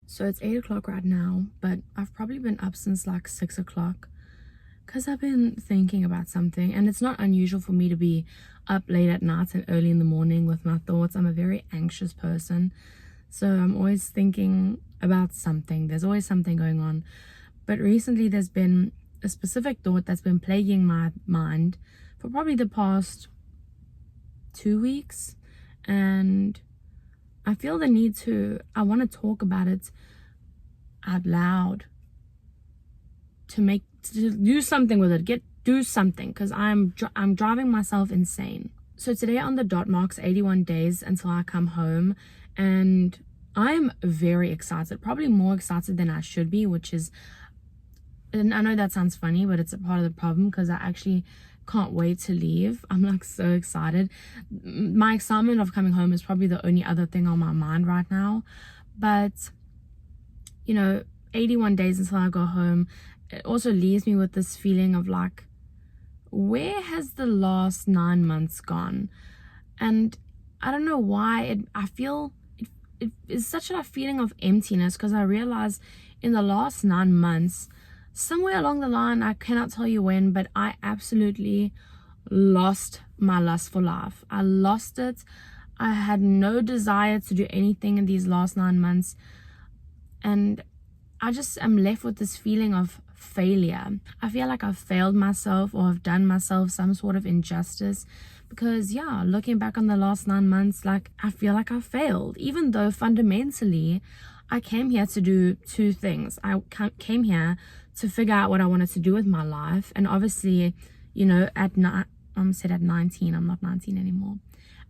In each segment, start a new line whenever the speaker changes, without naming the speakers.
So it's 8 o'clock right now, but I've probably been up since like 6 o'clock because I've been thinking about something. And it's not unusual for me to be up late at night and early in the morning with my thoughts. I'm a very anxious person, so I'm always thinking about something. There's always something going on. But recently there's been a specific thought that's been plaguing my mind for probably the past 2 weeks, and I feel the need I want to talk about it out loud, to do something with it, do something, because I'm driving myself insane. So today on the dot marks 81 days until I come home, and I'm very excited, probably more excited than I should be, and I know that sounds funny, but it's a part of the problem because I actually can't wait to leave. I'm like so excited. My excitement of coming home is probably the only other thing on my mind right now. But 81 days until I go home, it also leaves me with this feeling of like, where has the last 9 months gone? And I don't know why I feel it is such a feeling of emptiness, because I realize in the last 9 months, somewhere along the line, I cannot tell you when, but I absolutely lost my lust for life. I lost it. I had no desire to do anything in these last 9 months, and I just am left with this feeling of failure. I feel like I've failed myself, or I've done myself some sort of injustice, because looking back on the last 9 months, like, I feel like I failed, even though fundamentally I came here to do two things. I came here to figure out what I wanted to do with my life. And obviously, at 19, I'm not 19 anymore.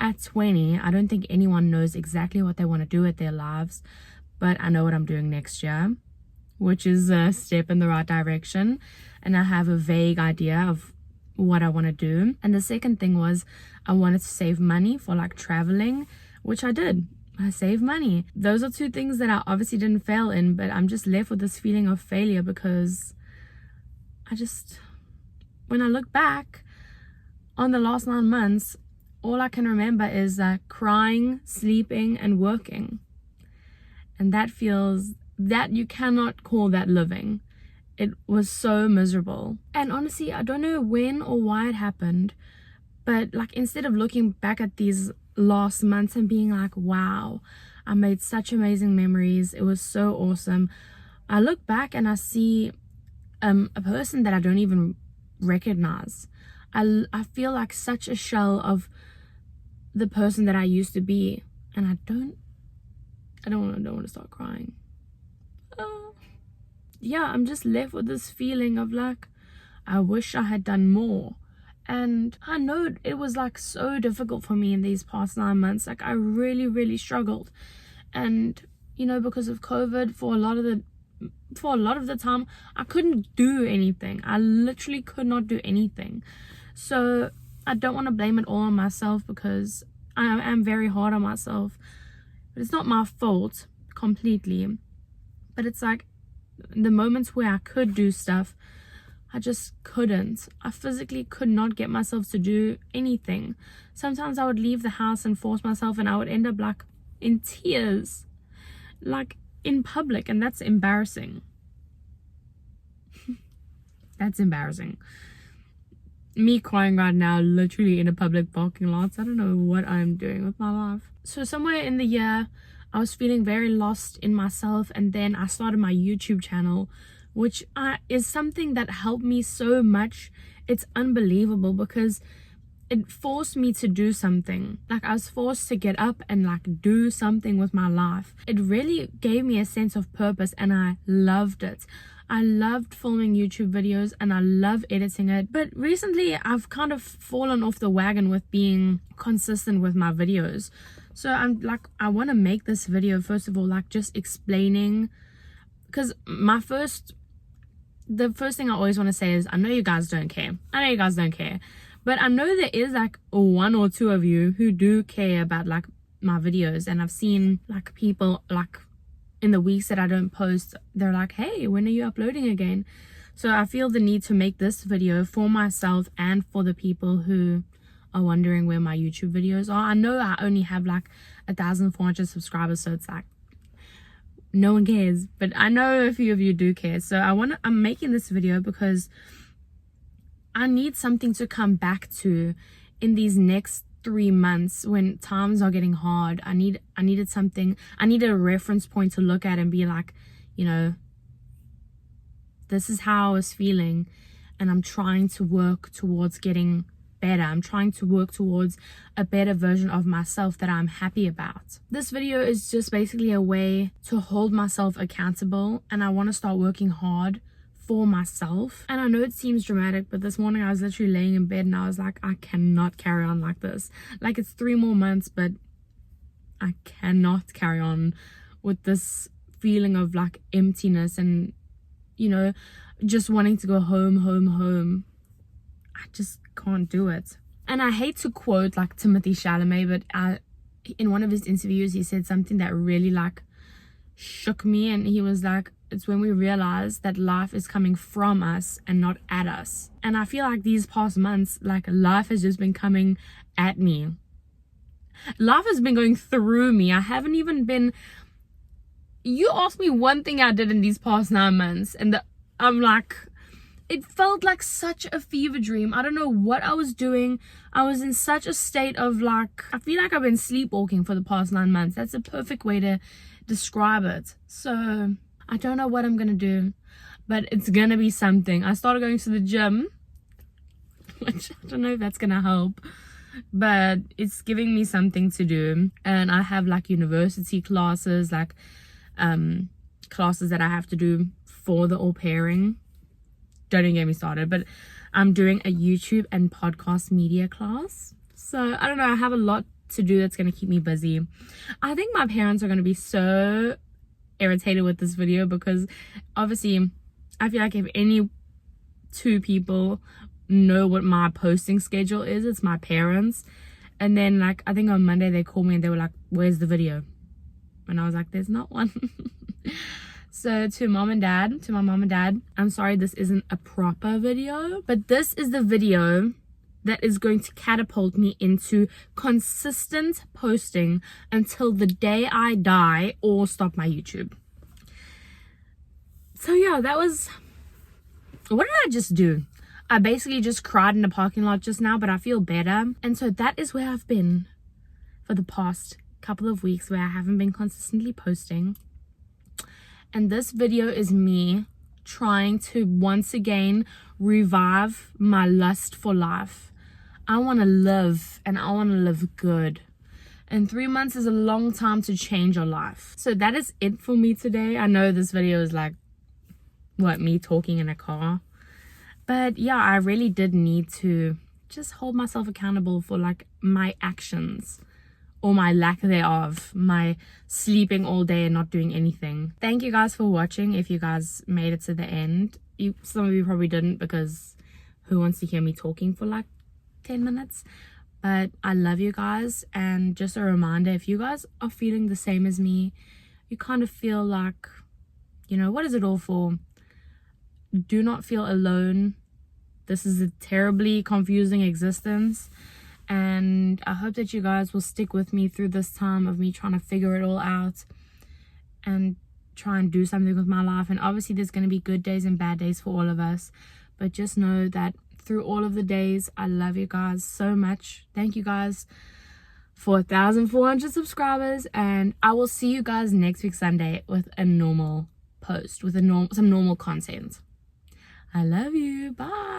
At 20, I don't think anyone knows exactly what they want to do with their lives, but I know what I'm doing next year, which is a step in the right direction. And I have a vague idea of what I want to do. And the second thing was I wanted to save money for like traveling, which I did. I save money. Those are two things that I obviously didn't fail in, but I'm just left with this feeling of failure, because when I look back on the last 9 months, all I can remember is crying, sleeping, and working. And that you cannot call that living. It was so miserable. And honestly, I don't know when or why it happened, but like, instead of looking back at these last months and being like, wow, I made such amazing memories, it was so awesome, I look back and I see a person that I don't even recognize. I feel like such a shell of the person that I used to be, and I don't want to start crying. I'm just left with this feeling of like, I wish I had done more. And I know it was like so difficult for me in these past 9 months. Like, I really, really struggled. And, because of COVID, for a lot of the time, I couldn't do anything. I literally could not do anything. So I don't want to blame it all on myself, because I am very hard on myself. But it's not my fault completely. But it's like, the moments where I could do stuff, I just couldn't. I physically could not get myself to do anything. Sometimes I would leave the house and force myself, and I would end up like in tears, like in public, and that's embarrassing. That's embarrassing. Me crying right now, literally in a public parking lot. I don't know what I'm doing with my life. So somewhere in the year, I was feeling very lost in myself, and then I started my YouTube channel, which is something that helped me so much. It's unbelievable, because it forced me to do something. Like, I was forced to get up and like do something with my life. It really gave me a sense of purpose, and I loved it. I loved filming YouTube videos and I love editing it. But recently I've kind of fallen off the wagon with being consistent with my videos. So I'm like, I want to make this video, first of all, like just explaining, because the first thing I always want to say is, I know you guys don't care. I know you guys don't care. But I know there is like one or two of you who do care about like my videos. And I've seen like people like in the weeks that I don't post, they're like, hey, when are you uploading again? So I feel the need to make this video for myself and for the people who are wondering where my YouTube videos are. I know I only have like 1,400 subscribers, so it's like no one cares, but I know a few of you do care. So I'm making this video because I need something to come back to in these next 3 months when times are getting hard. I needed a reference point to look at and be like, you know, this is how I was feeling, and I'm trying to work towards getting better. I'm trying to work towards a better version of myself that I'm happy about. This video is just basically a way to hold myself accountable, and I want to start working hard for myself. And I know it seems dramatic, but this morning I was literally laying in bed and I was like, I cannot carry on like this. Like, it's 3 more months, but I cannot carry on with this feeling of like emptiness and, you know, just wanting to go home. I just can't do it. And I hate to quote like Timothy Chalamet, but in one of his interviews he said something that really like shook me, and he was like, it's when we realize that life is coming from us and not at us. And I feel like these past months, like, life has just been coming at me. Life has been going through me. I haven't even been... You asked me one thing I did in these past 9 months, and I'm like... It felt like such a fever dream. I don't know what I was doing. I was in such a state of like... I feel like I've been sleepwalking for the past 9 months. That's a perfect way to describe it. So... I don't know what I'm gonna do, but it's gonna be something. I started going to the gym, which I don't know if that's gonna help, but it's giving me something to do. And I have like university classes, like classes that I have to do for the au pairing. Don't even get me started, but I'm doing a YouTube and podcast media class. So I don't know, I have a lot to do that's gonna keep me busy. I think my parents are gonna be so irritated with this video, because obviously I feel like if any 2 people know what my posting schedule is, it's my parents. And then like I think on Monday they called me and they were like, where's the video? And I was like, there's not one. So to my mom and dad, I'm sorry this isn't a proper video, but this is the video that is going to catapult me into consistent posting until the day I die or stop my YouTube. So yeah, that was... What did I just do? I basically just cried in the parking lot just now, but I feel better. And so that is where I've been for the past couple of weeks, where I haven't been consistently posting. And this video is me trying to once again revive my lust for life. I want to live, and I want to live good. And 3 months is a long time to change your life. So that is it for me today. I know this video is like, what, me talking in a car? But yeah, I really did need to just hold myself accountable for like my actions, or my lack thereof, my sleeping all day and not doing anything. Thank you guys for watching. If you guys made it to the end, some of you probably didn't, because who wants to hear me talking for like 10 minutes? But I love you guys. And just a reminder, if you guys are feeling the same as me, you kind of feel like, you know, what is it all for? Do not feel alone. This is a terribly confusing existence, and I hope that you guys will stick with me through this time of me trying to figure it all out and try and do something with my life. And obviously there's going to be good days and bad days for all of us, but just know that through all of the days, I love you guys so much. Thank you guys for 1,400 subscribers, and I will see you guys next week Sunday with a normal post, with some normal content. I love you. Bye.